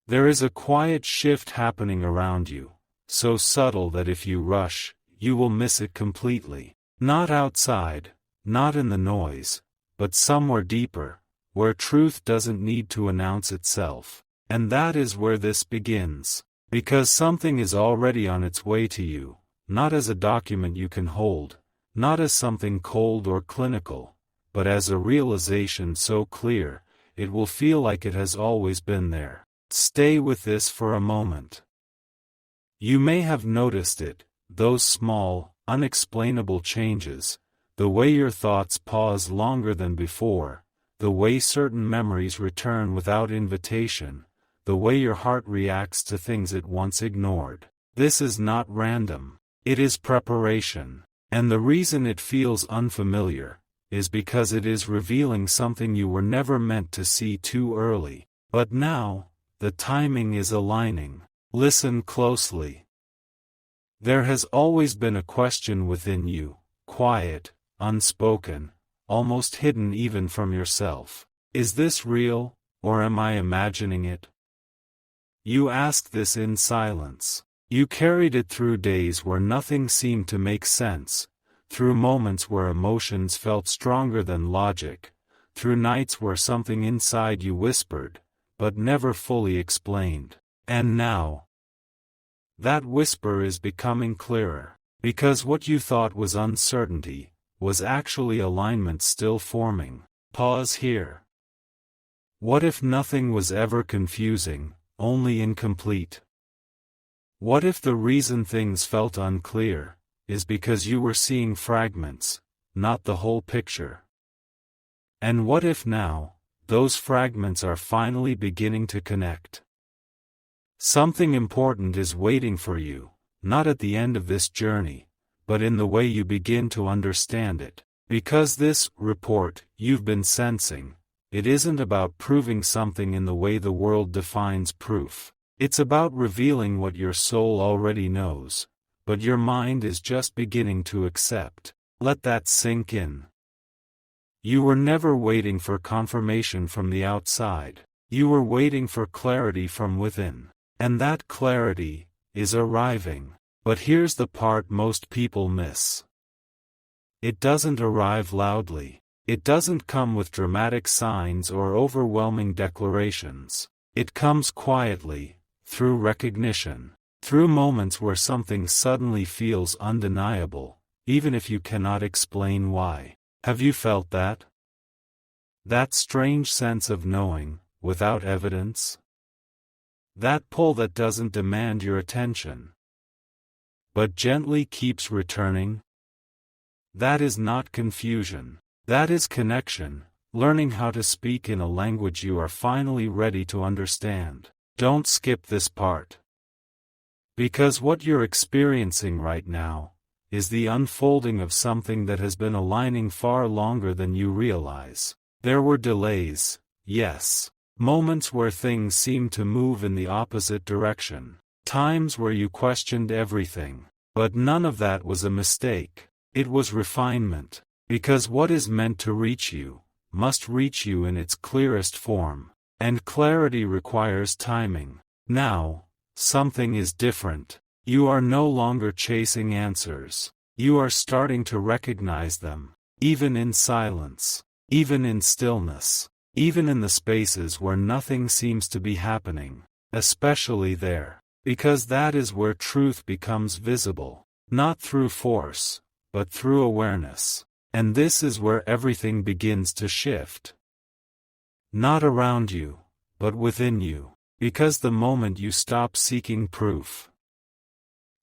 There is a quiet shift happening around you, so subtle that if you rush, you will miss it completely. Not outside, not in the noise, but somewhere deeper, where truth doesn't need to announce itself. And that is where this begins. Because something is already on its way to you, not as a document you can hold, not as something cold or clinical, but as a realization so clear, it will feel like it has always been there. Stay with this for a moment. You may have noticed it, those small, unexplainable changes, the way your thoughts pause longer than before, the way certain memories return without invitation, the way your heart reacts to things it once ignored. This is not random. It is preparation. And the reason it feels unfamiliar is because it is revealing something you were never meant to see too early. But now, the timing is aligning. Listen closely. There has always been a question within you, quiet, unspoken, almost hidden even from yourself. Is this real, or am I imagining it? You asked this in silence. You carried it through days where nothing seemed to make sense, through moments where emotions felt stronger than logic, through nights where something inside you whispered, but never fully explained. And now, that whisper is becoming clearer, because what you thought was uncertainty, was actually alignment still forming. Pause here. What if nothing was ever confusing, only incomplete? What if the reason things felt unclear is because you were seeing fragments, not the whole picture? And what if now, those fragments are finally beginning to connect? Something important is waiting for you, not at the end of this journey, but in the way you begin to understand it. Because this report you've been sensing, it isn't about proving something in the way the world defines proof. It's about revealing what your soul already knows, but your mind is just beginning to accept. Let that sink in. You were never waiting for confirmation from the outside. You were waiting for clarity from within. And that clarity is arriving. But here's the part most people miss. It doesn't arrive loudly. It doesn't come with dramatic signs or overwhelming declarations. It comes quietly, through recognition, through moments where something suddenly feels undeniable, even if you cannot explain why. Have you felt that? That strange sense of knowing, without evidence? That pull that doesn't demand your attention, but gently keeps returning? That is not confusion. That is connection, learning how to speak in a language you are finally ready to understand. Don't skip this part. Because what you're experiencing right now is the unfolding of something that has been aligning far longer than you realize. There were delays, yes. Moments where things seemed to move in the opposite direction. Times where you questioned everything. But none of that was a mistake. It was refinement. Because what is meant to reach you, must reach you in its clearest form. And clarity requires timing. Now, something is different. You are no longer chasing answers. You are starting to recognize them. Even in silence. Even in stillness. Even in the spaces where nothing seems to be happening. Especially there. Because that is where truth becomes visible. Not through force, but through awareness. And this is where everything begins to shift. Not around you, but within you. Because the moment you stop seeking proof,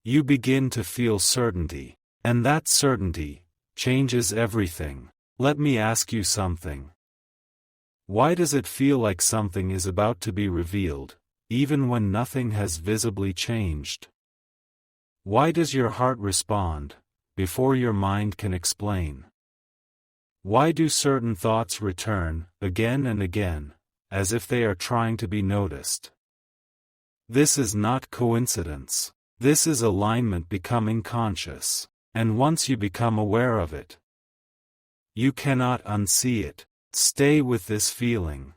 you begin to feel certainty. And that certainty changes everything. Let me ask you something. Why does it feel like something is about to be revealed, even when nothing has visibly changed? Why does your heart respond, before your mind can explain? Why do certain thoughts return, again and again, as if they are trying to be noticed? This is not coincidence. This is alignment becoming conscious. And once you become aware of it, you cannot unsee it. Stay with this feeling.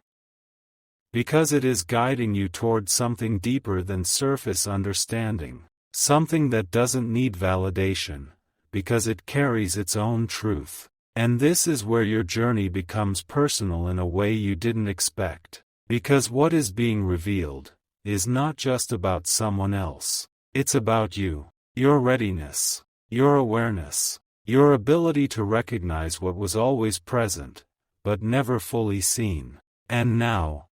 Because it is guiding you toward something deeper than surface understanding. Something that doesn't need validation, because it carries its own truth. And this is where your journey becomes personal in a way you didn't expect. Because what is being revealed is not just about someone else. It's about you, your readiness, your awareness, your ability to recognize what was always present, but never fully seen. And now,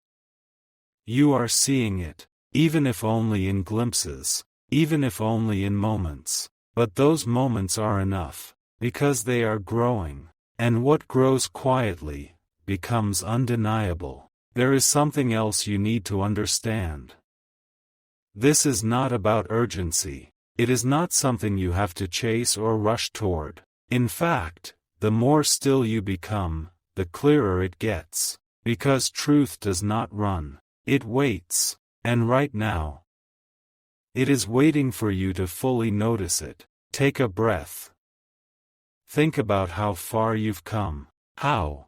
you are seeing it, even if only in glimpses, even if only in moments. But those moments are enough, because they are growing. And what grows quietly becomes undeniable. There is something else you need to understand. This is not about urgency. It is not something you have to chase or rush toward. In fact, the more still you become, the clearer it gets. Because truth does not run. It waits. And right now, it is waiting for you to fully notice it. Take a breath. Think about how far you've come. How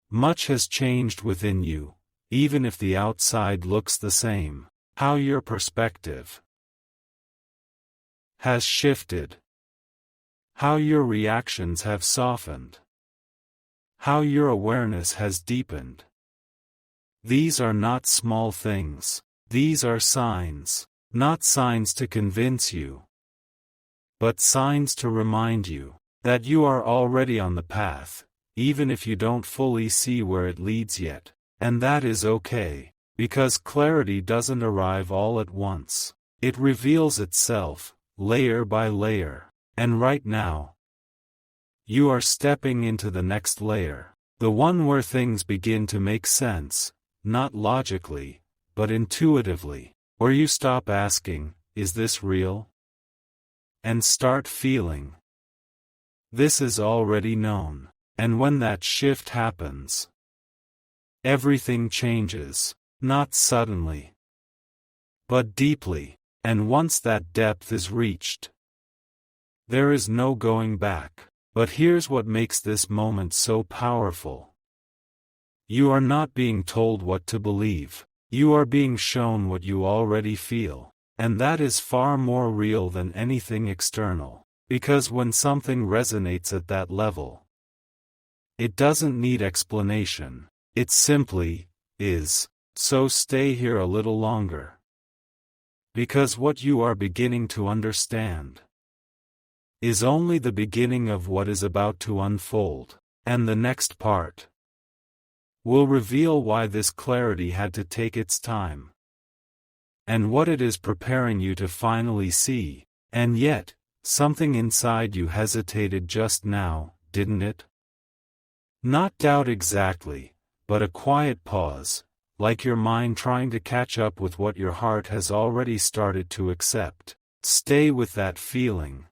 much has changed within you, even if the outside looks the same. How your perspective has shifted. How your reactions have softened. How your awareness has deepened. These are not small things. These are signs. Not signs to convince you, but signs to remind you that you are already on the path, even if you don't fully see where it leads yet. And that is okay, because clarity doesn't arrive all at once. It reveals itself, layer by layer. And right now, you are stepping into the next layer. The one where things begin to make sense, not logically, but intuitively. Where you stop asking, is this real? And start feeling. This is already known. And when that shift happens, everything changes, not suddenly, but deeply. And once that depth is reached, there is no going back. But here's what makes this moment so powerful. You are not being told what to believe. You are being shown what you already feel. And that is far more real than anything external. Because when something resonates at that level, it doesn't need explanation. It simply is. So stay here a little longer. Because what you are beginning to understand is only the beginning of what is about to unfold. And the next part will reveal why this clarity had to take its time, and what it is preparing you to finally see. And yet, something inside you hesitated just now, didn't it? Not doubt exactly, but a quiet pause, like your mind trying to catch up with what your heart has already started to accept. Stay with that feeling.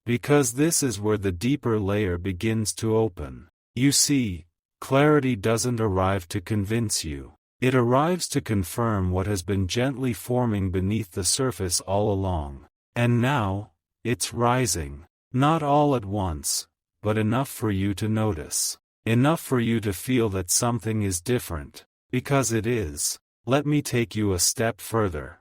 Because this is where the deeper layer begins to open. You see, clarity doesn't arrive to convince you. It arrives to confirm what has been gently forming beneath the surface all along. And now, it's rising. Not all at once, but enough for you to notice. Enough for you to feel that something is different. Because it is. Let me take you a step further.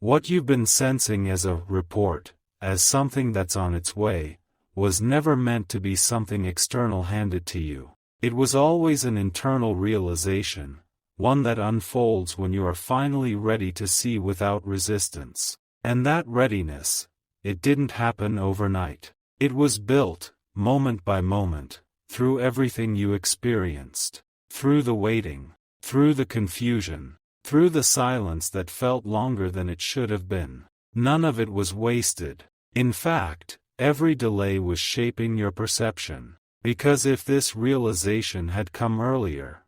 What you've been sensing as a report, as something that's on its way, was never meant to be something external handed to you. It was always an internal realization, one that unfolds when you are finally ready to see without resistance. And that readiness, it didn't happen overnight. It was built, moment by moment, through everything you experienced. Through the waiting, through the confusion, through the silence that felt longer than it should have been. None of it was wasted. In fact, every delay was shaping your perception. Because if this realization had come earlier,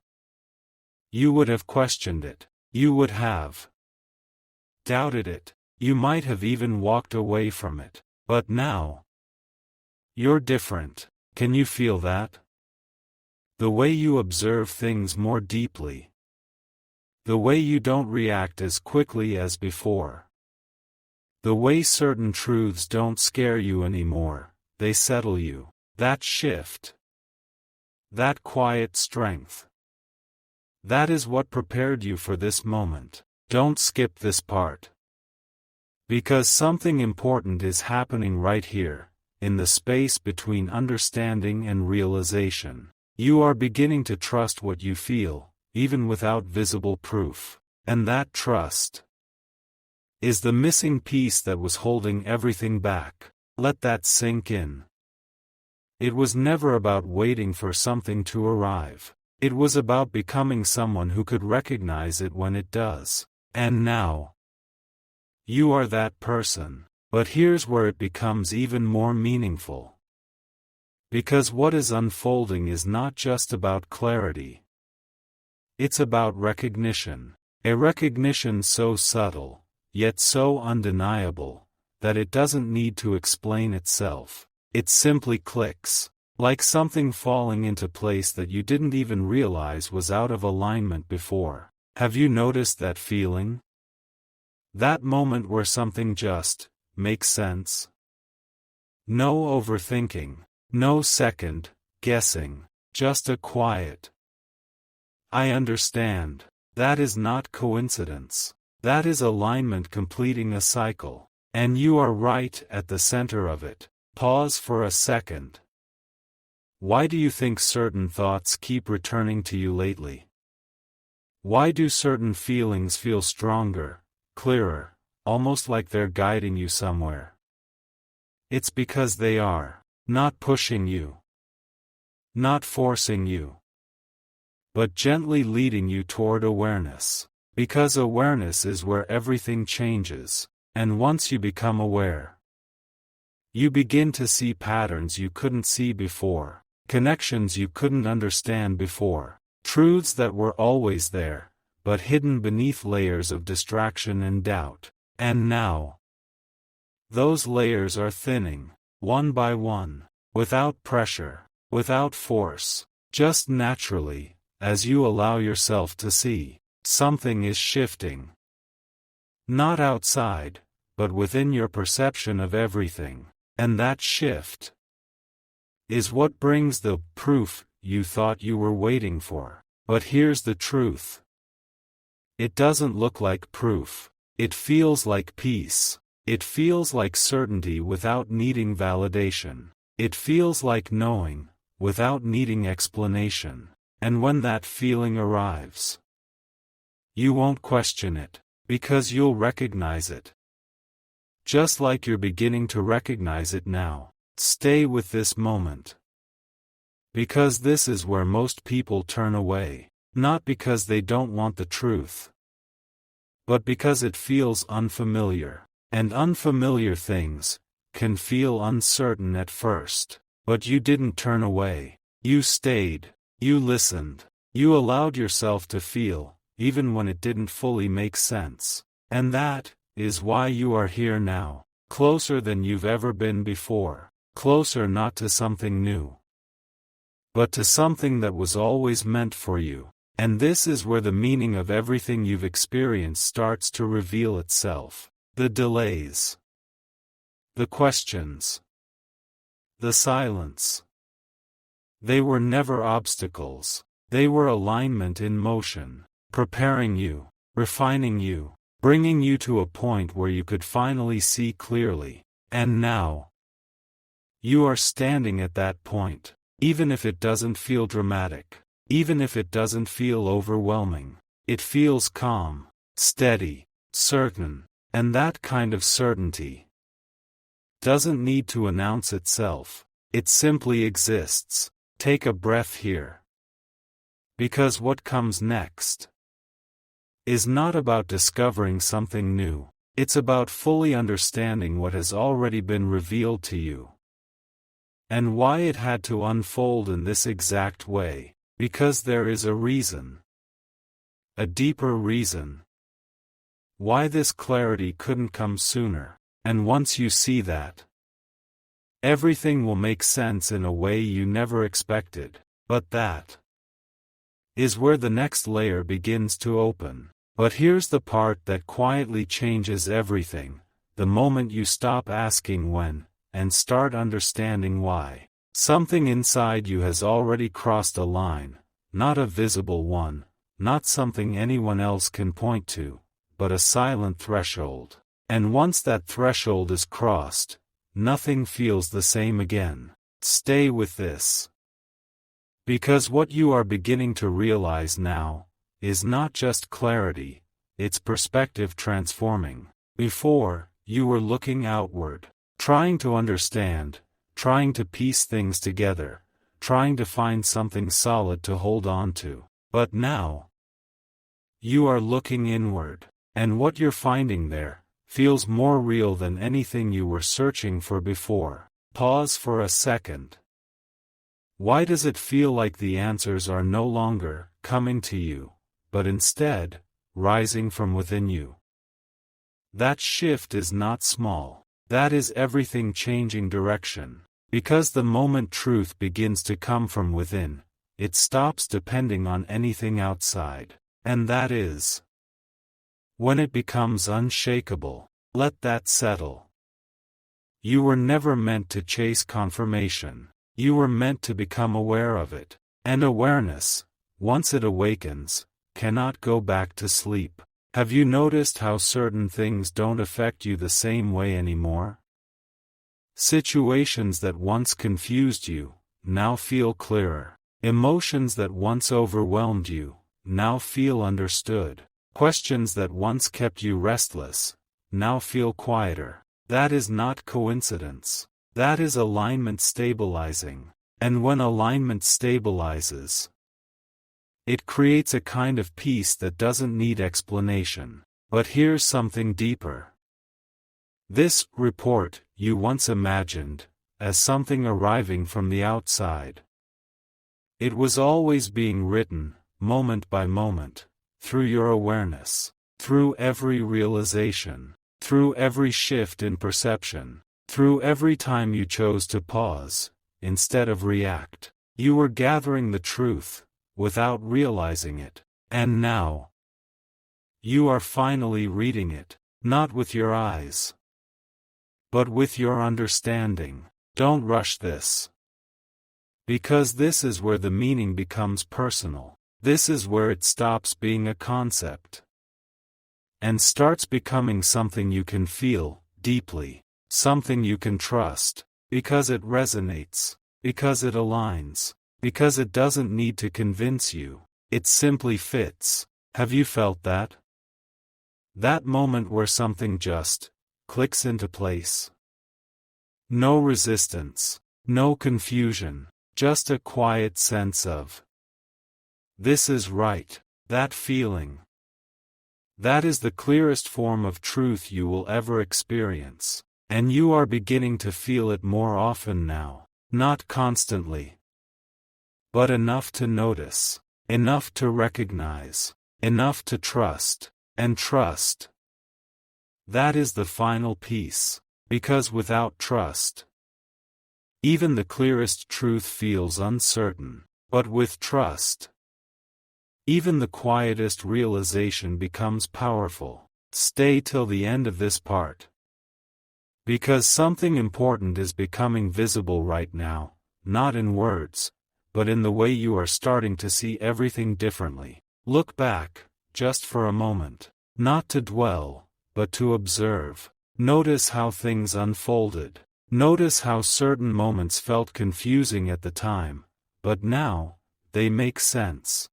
you would have questioned it. You would have doubted it. You might have even walked away from it. But now, you're different. Can you feel that? The way you observe things more deeply. The way you don't react as quickly as before. The way certain truths don't scare you anymore, they settle you. That shift. That quiet strength. That is what prepared you for this moment. Don't skip this part. Because something important is happening right here, in the space between understanding and realization. You are beginning to trust what you feel, even without visible proof. And that trust is the missing piece that was holding everything back. Let that sink in. It was never about waiting for something to arrive. It was about becoming someone who could recognize it when it does. And now, you are that person. But here's where it becomes even more meaningful. Because what is unfolding is not just about clarity. It's about recognition. A recognition so subtle, yet so undeniable, that it doesn't need to explain itself. It simply clicks. Like something falling into place that you didn't even realize was out of alignment before. Have you noticed that feeling? That moment where something just makes sense? No overthinking, no second guessing, just a quiet I understand. That is not coincidence. That is alignment completing a cycle. And you are right at the center of it. Pause for a second. Why do you think certain thoughts keep returning to you lately? Why do certain feelings feel stronger, clearer, almost like they're guiding you somewhere? It's because they are. Not pushing you. Not forcing you. But gently leading you toward awareness. Because awareness is where everything changes. And once you become aware, you begin to see patterns you couldn't see before. Connections you couldn't understand before. Truths that were always there, but hidden beneath layers of distraction and doubt. And now, those layers are thinning, one by one, without pressure, without force, just naturally, as you allow yourself to see. Something is shifting. Not outside, but within your perception of everything. And that shift is what brings the proof you thought you were waiting for. But here's the truth. It doesn't look like proof. It feels like peace. It feels like certainty without needing validation. It feels like knowing, without needing explanation. And when that feeling arrives, you won't question it, because you'll recognize it. Just like you're beginning to recognize it now. Stay with this moment. Because this is where most people turn away, not because they don't want the truth, but because it feels unfamiliar. And unfamiliar things can feel uncertain at first. But you didn't turn away. You stayed. You listened. You allowed yourself to feel, even when it didn't fully make sense. And that is why you are here now, closer than you've ever been before. Closer not to something new, but to something that was always meant for you. And this is where the meaning of everything you've experienced starts to reveal itself. The delays, the questions, the silence. They were never obstacles. They were alignment in motion, preparing you, refining you, bringing you to a point where you could finally see clearly. And now, you are standing at that point, even if it doesn't feel dramatic, even if it doesn't feel overwhelming. It feels calm, steady, certain, and that kind of certainty doesn't need to announce itself. It simply exists. Take a breath here. Because what comes next is not about discovering something new. It's about fully understanding what has already been revealed to you. And why it had to unfold in this exact way. Because there is a reason. A deeper reason. Why this clarity couldn't come sooner. And once you see that, everything will make sense in a way you never expected. But that is where the next layer begins to open. But here's the part that quietly changes everything. The moment you stop asking when, and start understanding why. Something inside you has already crossed a line, not a visible one, not something anyone else can point to, but a silent threshold. And once that threshold is crossed, nothing feels the same again. Stay with this. Because what you are beginning to realize now is not just clarity, it's perspective transforming. Before, you were looking outward, trying to understand, trying to piece things together, trying to find something solid to hold on to. But now, you are looking inward, and what you're finding there feels more real than anything you were searching for before. Pause for a second. Why does it feel like the answers are no longer coming to you, but instead, rising from within you? That shift is not small. That is everything changing direction. Because the moment truth begins to come from within, it stops depending on anything outside. And that is when it becomes unshakable. Let that settle. You were never meant to chase confirmation. You were meant to become aware of it. And awareness, once it awakens, cannot go back to sleep. Have you noticed how certain things don't affect you the same way anymore? Situations that once confused you, now feel clearer. Emotions that once overwhelmed you, now feel understood. Questions that once kept you restless, now feel quieter. That is not coincidence. That is alignment stabilizing. And when alignment stabilizes, it creates a kind of peace that doesn't need explanation. But here's something deeper. This report you once imagined as something arriving from the outside. It was always being written, moment by moment, through your awareness, through every realization, through every shift in perception, through every time you chose to pause, instead of react. You were gathering the truth, without realizing it. And now, you are finally reading it, not with your eyes, but with your understanding. Don't rush this. Because this is where the meaning becomes personal. This is where it stops being a concept and starts becoming something you can feel deeply, something you can trust, because it resonates, because it aligns, because it doesn't need to convince you, it simply fits. Have you felt that? That moment where something just clicks into place. No resistance, no confusion, just a quiet sense of this is right. That feeling. That is the clearest form of truth you will ever experience. And you are beginning to feel it more often now. Not constantly, but enough to notice, enough to recognize, enough to trust, and trust. That is the final piece. Because without trust, even the clearest truth feels uncertain. But with trust, even the quietest realization becomes powerful. Stay till the end of this part. Because something important is becoming visible right now, not in words, but in the way you are starting to see everything differently. Look back, just for a moment. Not to dwell, but to observe. Notice how things unfolded. Notice how certain moments felt confusing at the time, but now, they make sense.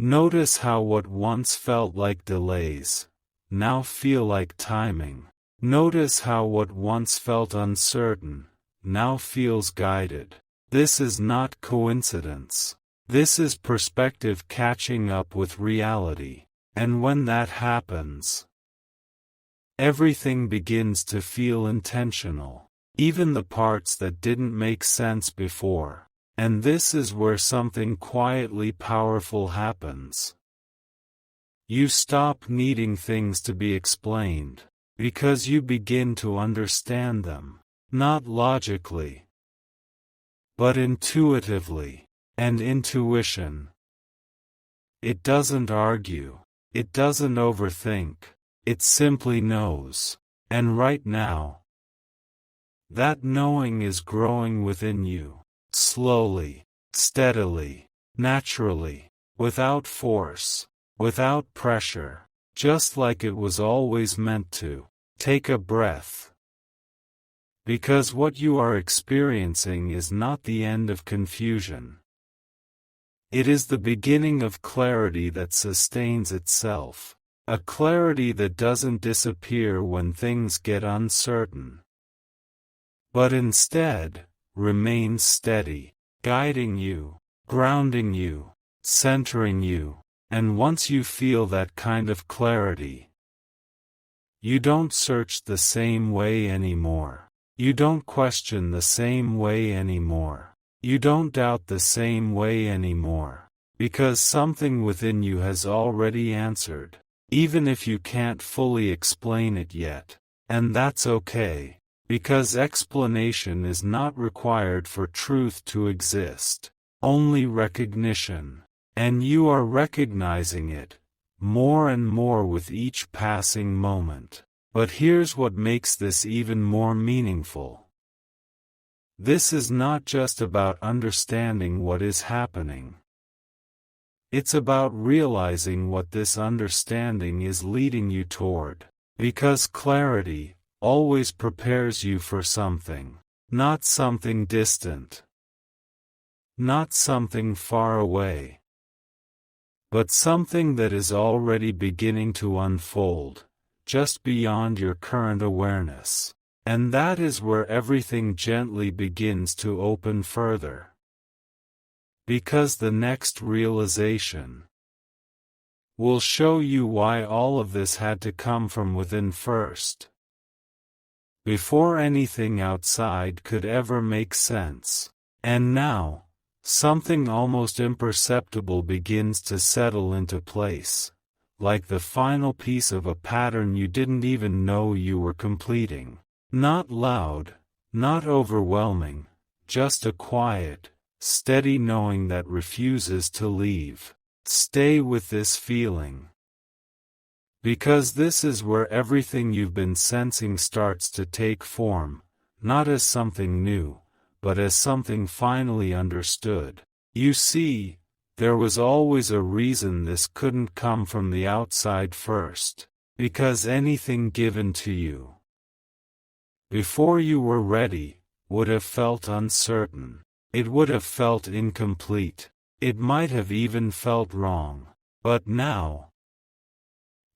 Notice how what once felt like delays now feel like timing. Notice how what once felt uncertain now feels guided. This is not coincidence. This is perspective catching up with reality. And when that happens, everything begins to feel intentional. Even the parts that didn't make sense before. And this is where something quietly powerful happens. You stop needing things to be explained, because you begin to understand them, not logically, but intuitively. And intuition, it doesn't argue, it doesn't overthink, it simply knows. And right now, that knowing is growing within you. Slowly, steadily, naturally, without force, without pressure, just like it was always meant to. Take a breath. Because what you are experiencing is not the end of confusion. It is the beginning of clarity that sustains itself, a clarity that doesn't disappear when things get uncertain, but instead remains steady, guiding you, grounding you, centering you. And once you feel that kind of clarity, you don't search the same way anymore. You don't question the same way anymore. You don't doubt the same way anymore. Because something within you has already answered, even if you can't fully explain it yet. And that's okay, because explanation is not required for truth to exist, only recognition. And you are recognizing it, more and more with each passing moment. But here's what makes this even more meaningful. This is not just about understanding what is happening. It's about realizing what this understanding is leading you toward. Because clarity always prepares you for something, not something distant, not something far away, but something that is already beginning to unfold, just beyond your current awareness. And that is where everything gently begins to open further. Because the next realization will show you why all of this had to come from within first, before anything outside could ever make sense. And now, something almost imperceptible begins to settle into place, like the final piece of a pattern you didn't even know you were completing. Not loud, not overwhelming, just a quiet, steady knowing that refuses to leave. Stay with this feeling. Because this is where everything you've been sensing starts to take form, not as something new, but as something finally understood. You see, there was always a reason this couldn't come from the outside first, because anything given to you before you were ready would have felt uncertain. It would have felt incomplete. It might have even felt wrong. But now,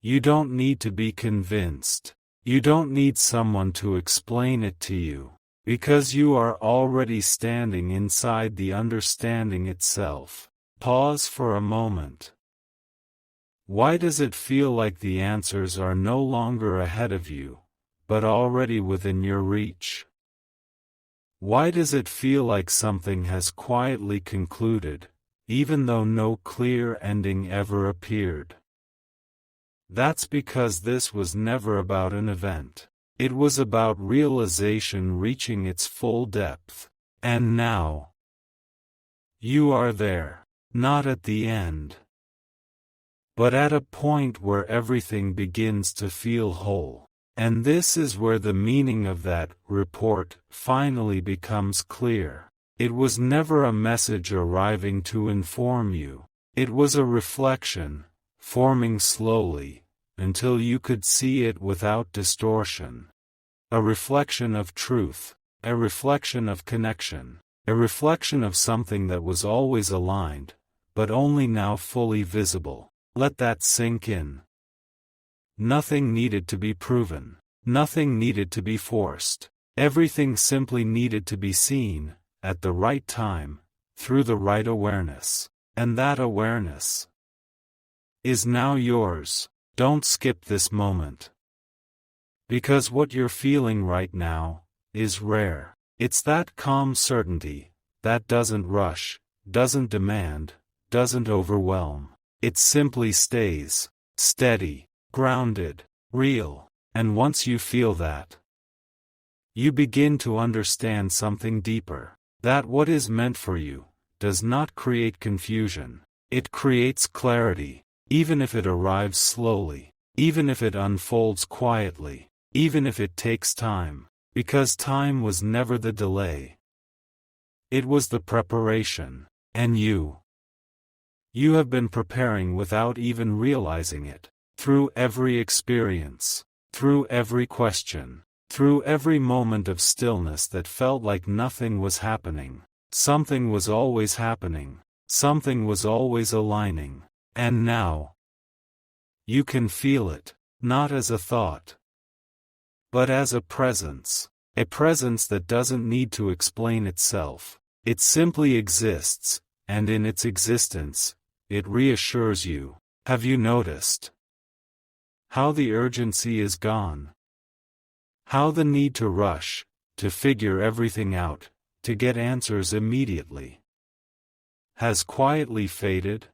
you don't need to be convinced. You don't need someone to explain it to you. Because you are already standing inside the understanding itself. Pause for a moment. Why does it feel like the answers are no longer ahead of you, but already within your reach? Why does it feel like something has quietly concluded, even though no clear ending ever appeared? That's because this was never about an event. It was about realization reaching its full depth. And now, you are there, not at the end, but at a point where everything begins to feel whole. And this is where the meaning of that report finally becomes clear. It was never a message arriving to inform you. It was a reflection, forming slowly, until you could see it without distortion. A reflection of truth, a reflection of connection, a reflection of something that was always aligned, but only now fully visible. Let that sink in. Nothing needed to be proven. Nothing needed to be forced. Everything simply needed to be seen, at the right time, through the right awareness. And that awareness is now yours. Don't skip this moment. Because what you're feeling right now is rare. It's that calm certainty that doesn't rush, doesn't demand, doesn't overwhelm. It simply stays steady, grounded, real. And once you feel that, you begin to understand something deeper. That what is meant for you does not create confusion. It creates clarity. Even if it arrives slowly, even if it unfolds quietly, even if it takes time, because time was never the delay. It was the preparation. And you You have been preparing without even realizing it. Through every experience, through every question, through every moment of stillness that felt like nothing was happening, something was always happening, something was always aligning, and now you can feel it, not as a thought, but as a presence that doesn't need to explain itself. It simply exists, and in its existence, it reassures you. Have you noticed how the urgency is gone? How the need to rush, to figure everything out, to get answers immediately, has quietly faded?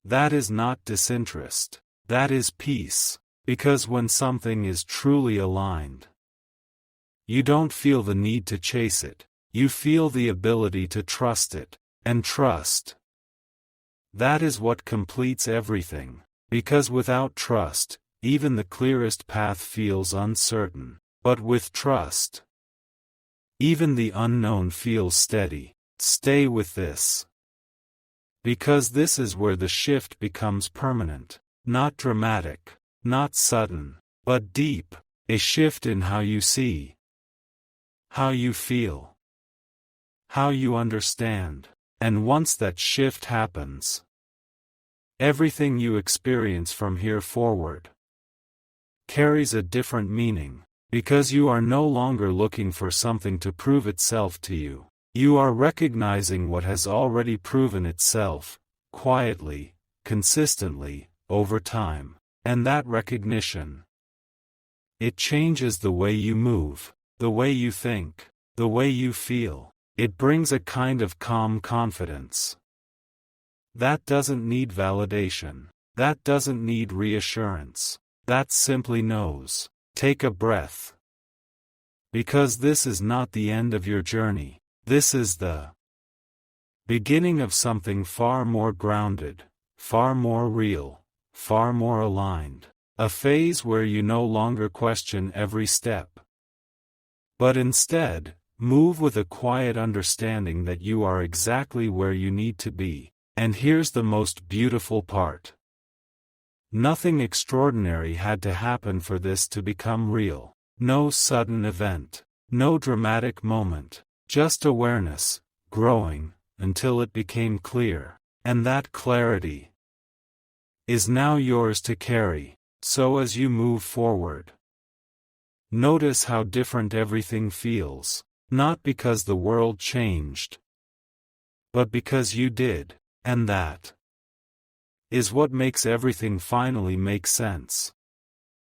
That is not disinterest. That is peace. Because when something is truly aligned, you don't feel the need to chase it. You feel the ability to trust it. And trust, that is what completes everything. Because without trust, even the clearest path feels uncertain. But with trust, even the unknown feels steady. Stay with this. Because this is where the shift becomes permanent. Not dramatic, not sudden, but deep. A shift in how you see, how you feel, how you understand. And once that shift happens, everything you experience from here forward carries a different meaning, because you are no longer looking for something to prove itself to you. You are recognizing what has already proven itself, quietly, consistently, over time. And that recognition, it changes the way you move, the way you think, the way you feel. It brings a kind of calm confidence that doesn't need validation, that doesn't need reassurance, that simply knows. Take a breath. Because this is not the end of your journey, this is the beginning of something far more grounded, far more real, far more aligned. A phase where you no longer question every step, but instead, move with a quiet understanding that you are exactly where you need to be. And here's the most beautiful part. Nothing extraordinary had to happen for this to become real. No sudden event, no dramatic moment, just awareness, growing, until it became clear. And that clarity is now yours to carry. So as you move forward, notice how different everything feels. Not because the world changed, but because you did. And that is what makes everything finally make sense.